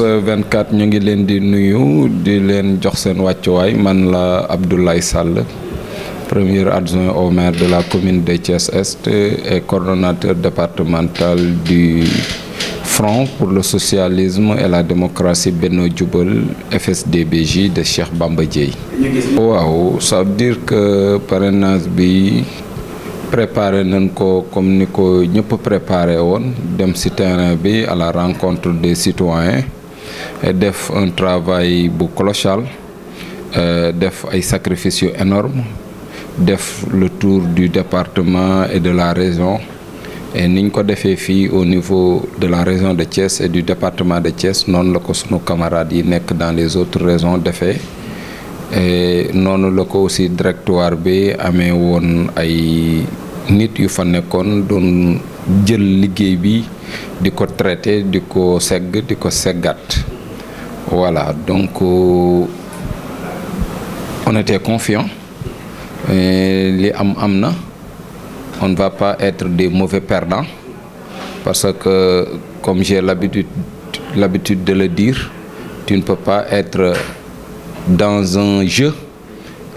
24 ñu ngi leen di nuyu di leen jox seen wàccuwaay man la Abdoulaye Sall premier adjoint au maire de la commune de Thiès-Est et coordonnateur départemental du Front pour le socialisme et la démocratie Benno Djubal FSD/BJ de Cheikh Bamba Dièye. waaw ça veut dire que parrainage bi préparé nañ ko comme ni ko ñëpp préparé woon dem ci terrain bi à la rencontre des citoyens et def un travail bu colossal, def ay sacrifices yu énorme def le tour du département et de la région et niñ ko defee fii au niveau de la région de Thiès et du département de Thiès noonu la ko sunu camarades yi nekk dans les autres régions defee et noonu la ko aussi directoire bi amee woon ay nit yu fa nekkoon doon jël liggéey bi di ko traité di ko segg di ko seggat voilà donc on était confiant li am na on ne va pas être des mauvais perdants parce que comme j'ai l'habitude de le dire, tu ne peux pas être dans un jeu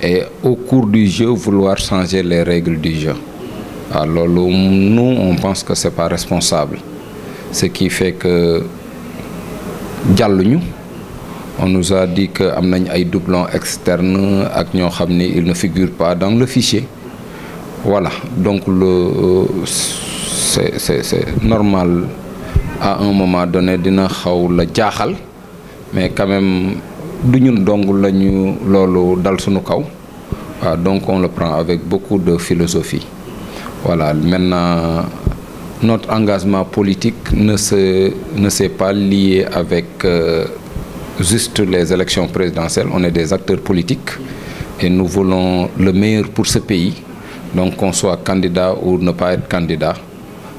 et au cours du jeu vouloir changer les règles du jeu. Alors nous on pense que c'est pas responsable, ce qui fait que jàlluñu. On nous a dit que am nañ ay doublons externes ak ñoo xam ni ils ne figurent pas dans le fichier. Voilà, donc c'est normal à un moment donné dina xaw la jaaxal mais quand même du ñun dong lañu loolu dal suñu kaw waaw donc on le prend avec beaucoup de philosophie. Voilà, maintenant notre engagement politique ne s'est pas lié avec juste les élections présidentielles. On est des acteurs politiques et nous voulons le meilleur pour ce pays. Donc qu'on soit candidat ou ne pas être candidat,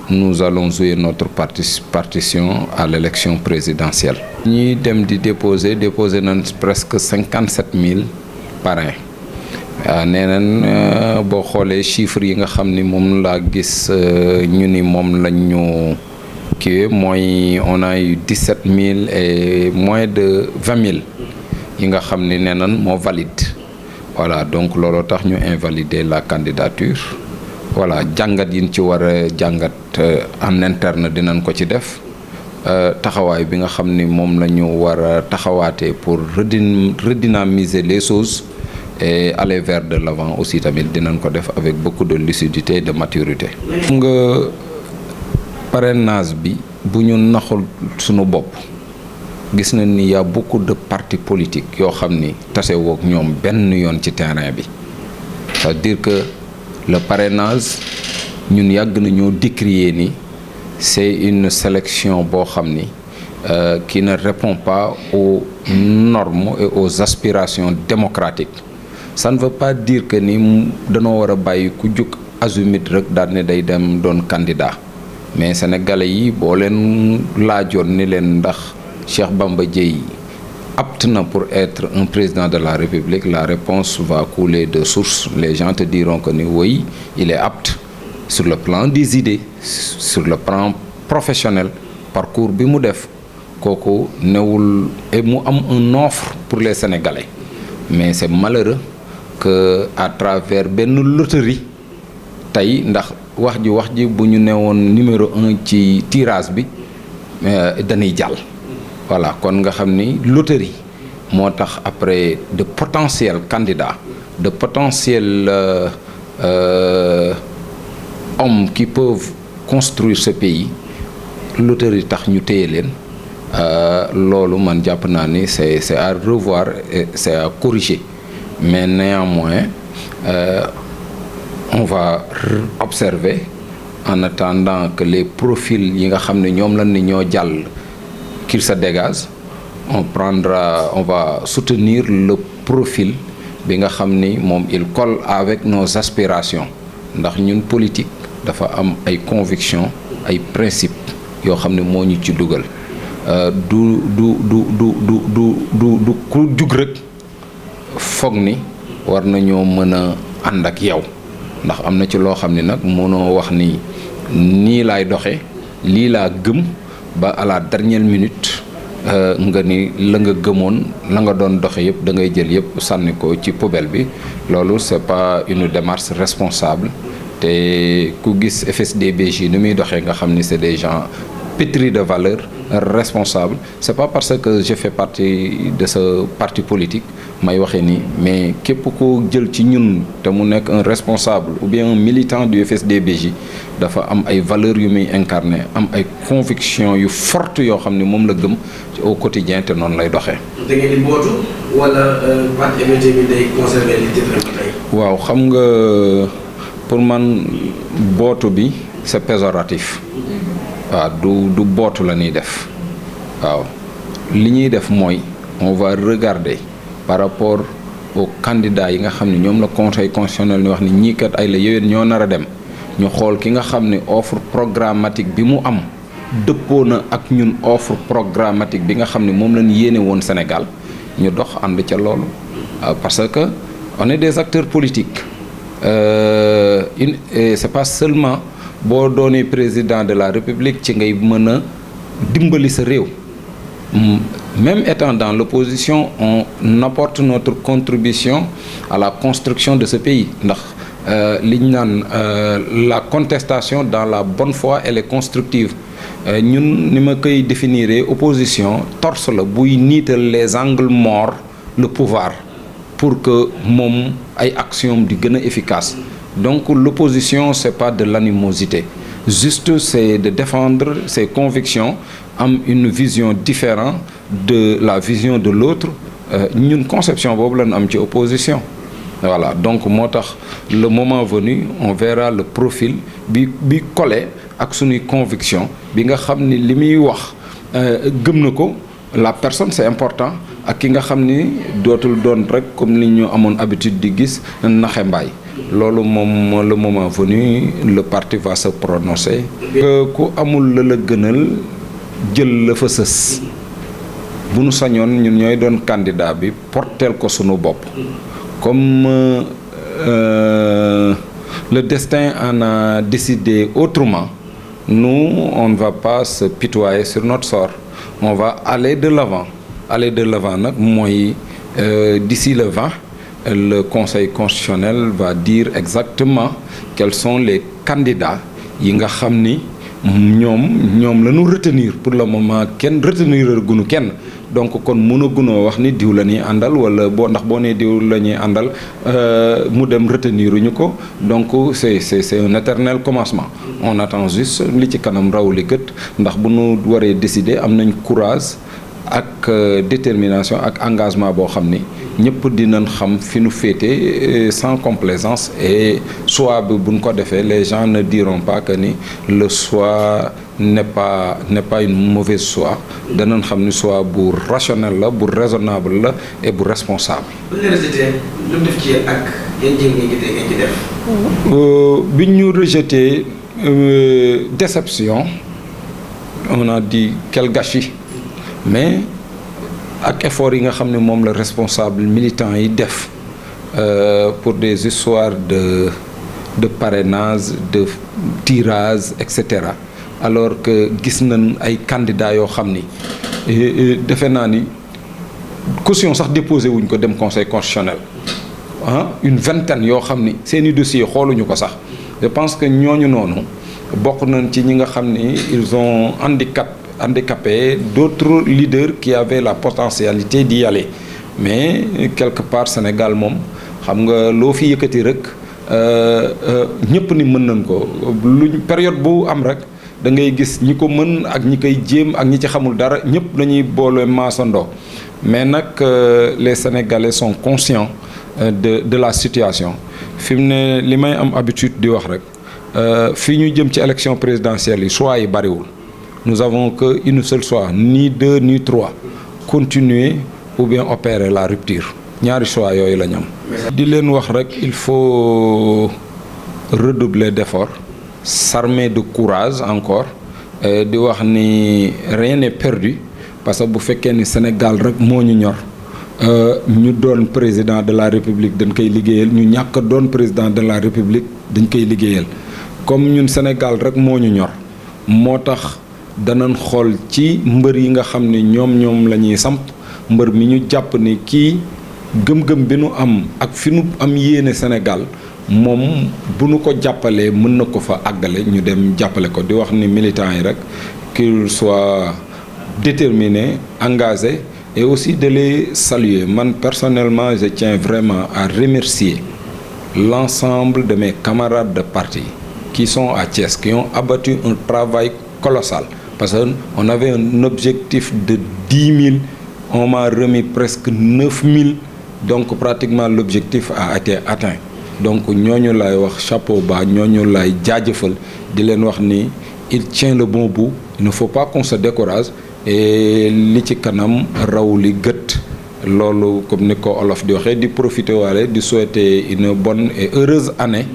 nous allons jouer notre partition à l'élection présidentielle. ñi dem di déposer nañ presque 57 000 parrains. nee nañ boo xoolee chiffres yi nga xam ni moom laa gis ñu ni moom lañ ñu kiiwee mooy on a eu 17 000 et moins de 20 000 yi nga xam ni nee nañ moo valide. Voilà, donc looloo tax ñu invalider la candidature. Voilà, jàngat yi ñu ci war a jàngat en interne dinañ ko ci def taxawaay bi nga xam ni moom la ñu war a taxawaatee pour redynamiser les choses et aller vers de l'avant aussi tamit dinañ ko def avec beaucoup de lucidité et de maturité. nga parrainage bi bu ñu naxul sunu bopp gis nañ ni y a beaucoup de partis politiques yoo xam ni tase woog ñoom benn yoon ci terrain bi c'est-à-dire que le parrainage ñun yàgg nañoo décrier ni c'est une sélection boo xam ni qui ne répond pas aux normes et aux aspirations démocratiques. Ça ne veut pas dire que ni danoo war a bàyyi ku jug azumit rek daal ne day dem doon candidat mais sénégalais yi boo leen laajoon ni leen ndax Cheikh Bamba Dièye apte na pour être un président de la République, la réponse va couler de source. Les gens te diront que oui, il est apte sur le plan des idées, sur le plan professionnel, parcours bi mu def kooku newul et mu am une offre pour les Sénégalais. Mais c'est malheureux que à travers benn loterie tey ndax wax ji bu ñu newoon numéro 1 ci tirage bi dañuy jàll. Voilà, kon nga xam ni loterie moo tax après de potentiels candidats, de potentiels hommes qui peuvent construire ce pays loterie tax ñu téye leen loolu man jàpp naa ni c'est à revoir et c'est à corriger mais néanmoins on va observer en attendant que les profils yi nga xam ne ñoom lañ ni ñoo jàll qu'il se dégage. On va soutenir le profil bi nga xam ni moom il colle avec nos aspirations ndax ñun politique dafa am ay convictions ay principes yoo xam ne moo ñu ci dugal du ku jug rek foog ni war nañoo mën a ànd ak yow ndax am na ci loo xam ni nag mënoo wax ni nii laay doxe lii laa gëm ba à la dernière minute nga ni la nga gëmoon la nga doon doxe yëpp da ngay jël yëpp sànni ko ci poubelle bi loolu c'est pas une démarche responsable te ku gis FSD/BJ ni muy doxee nga xam ni c'est des gens pétris de valeurs responsables. C'est pas parce que je fais partie de ce parti politique may waxee ni mais képp ko jël ci ñun te mu nekk un responsable ou bien un militant du FSD/BJ dafa am ay valeurs yu muy incarné am ay convictions yu fortes yoo xam ne moom la gëm au quotidien te noonu lay doxee. da ngeen di bootu wala parti émergent bi day conserver li tey. waaw xam nga pour man bootu bi c'est péjoratif. waaw du bootu la ñuy def waaw li ñuy def mooy on va regarder par rapport aux candidats yi nga xam ne ñoom la conseil constitutionnel ni wax ni ñii kat ay la yowén ñoo nar a dem ñu xool ki nga xam ne offre programmatique bi mu am dëppoo na ak ñun offre programmatique bi nga xam ne moom lañ yéene woon Sénégal ñu dox ànd ca loolu parce que on est des acteurs politiques c'est pas seulement boo doonee président de la République ci ngay mën a dimbali sa réew même étant dans l'opposition on apporte notre contribution à la construction de ce pays ndax li ñu naan la contestation dans la bonne foi elle est constructive ñun ni ma koy définir opposition torse la buy niital les angles morts le pouvoir pour que moom ay actions di gën a efficace. Donc l'opposition c'est pas de l'animosité juste c'est de défendre ses convictions am une vision différente de la vision de l'autre ñun conception boobu lañu am ci opposition voilà donc moo tax le moment venu on verra le profil bi collé ak suñuy conviction bi nga xam ni li muy wax gëm na ko la personne c'est important ak ki nga xam ni dootul doon rek comme ni ñu amoon habitude di gis naxe mbaay loolu moom le moment venu le parti va se prononcer. ku amul la gënal jël la fa sës bu nu sañoon ñun ñooy doon candidat bi porteel ko sunu bopp comme le destin en a décidé autrement nous on ne va pas se pitoyer sur notre sort on va aller de l'avant nag mooy d'ici le 20 le Conseil constitutionnel va dire exactement quels sont les candidats yi nga xam ni ñoom la ñu retenir pour le moment kenn retenir gunu kenn donc kon mën a gunoo wax ni diw la ñuy àndal wala ndax boo nee diw la ñuy àndal mu dem retenir ñu ko donc c'est un éternel commencement on attend juste li ci kanam raw li gët ndax bu ñu waree décider am nañ courage ak détermination ak engagement boo xam ni ñëpp dinañ xam fi nu féete sans complaisance et choix bi buñ ko defee les gens ne diront pas que ni le choix n'est pas une mauvaise choix danañ xam ni choix bu rationnel la bu raisonnable la et bu responsable. bu ñu rejeté lu def ci ak yan jéem ngeen ci def. bi ñu rejeté déception on a dit quel gâchis mais. ak effort yi nga xam ne moom la responsable militant yi def pour des histoires de parrainage de tirage et cetera alors que gis nañ ay candidats yoo xam ni defe naa ni caution sax déposé wuñ ko dem conseil constitutionnel une vingtaine yoo xam ni seeni dossier xooluñu ko sax je pense que ñooñu noonu bokk nañ ci ñi nga xam ni ils ont handicapé d'autres leaders qui avaient la potentialité d'y aller mais quelque part Sénégal moom xam nga loo fi yëkkati rek ñëpp ni mën nañ ko luñ période bu am rek da ngay gis ñi ko mën ak ñi koy jéem ak ñi ci xamul dara ñëpp dañuy boole maasandoo mais nag les Sénégalais sont conscients de la situation fi mu ne li may am habitude di wax rek fii ñu jëm ci élection présidentielle yi choix yi bariwul nous avons que une seule choix ni deux ni trois continuer ou bien opérer la rupture ñaari choix yooyu la ñu am. di leen wax rek il faut redoubler d'efforts s'armer de courage encore di wax ni rien n'est perdu parce que bu fekkee ni Sénégal rek moo ñu ñor ñu doon président de la République dañ koy liggéeyal ñu ñàkk a doon président de la République dañ koy liggéeyal comme ñun Sénégal rek moo ñu ñor moo tax danañ xool ci mbër yi nga xam ne ñoom la ñuy samp mbër mi ñu jàpp ni kii gëm-gëm bi nu am ak fi nu am yéene Sénégal moom bu nu ko jàppalee mën na ko fa àggale ñu dem jàppale ko di wax ni militants yi rek qu'ils soient déterminés, engagés et aussi de les saluer. Man personnellement, je tiens vraiment à remercier l'ensemble de mes camarades de parti qui sont à Thiès, qui ont abattu un travail colossal. Parce qu'on avait un objectif de 10 000, on m'a remis presque 9 000, donc pratiquement l'objectif a été atteint. Donc ñooñu lay wax chapeau bas, ñooñu lay jaajëfal di leen wax ni il tient le bon bout, il ne faut pas qu'on se décourage et li ci kanam raw li gët loolu comme ni ko olof di waxee di profiter waale di souhaiter une bonne et heureuse année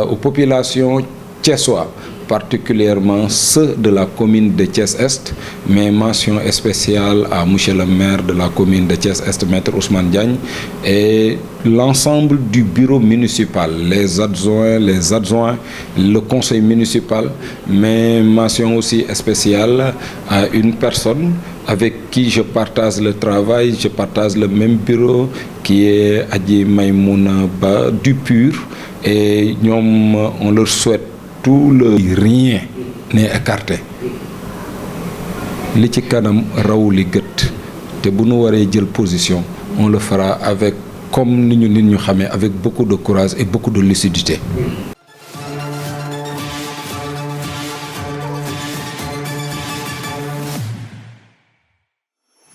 aux populations thiessois, particulièrement ceux de la commune de Thiès-Est, mais mention spéciale à monsieur le maire de la commune de Thiès-Est, maître Ousmane Diagne, et l'ensemble du bureau municipal, les adjoints, le conseil municipal, mais mention aussi spéciale à une personne avec qui je partage le travail, je partage le même bureau, qui est Adji Maïmouna Ba du PUR, et ñoom on leur souhaite tout le rien n'est écarté li ci kanam raw li gët te bu nu waree jël position on le fera avec comme ni ñu nit ñu xamee avec beaucoup de courage et beaucoup de lucidité.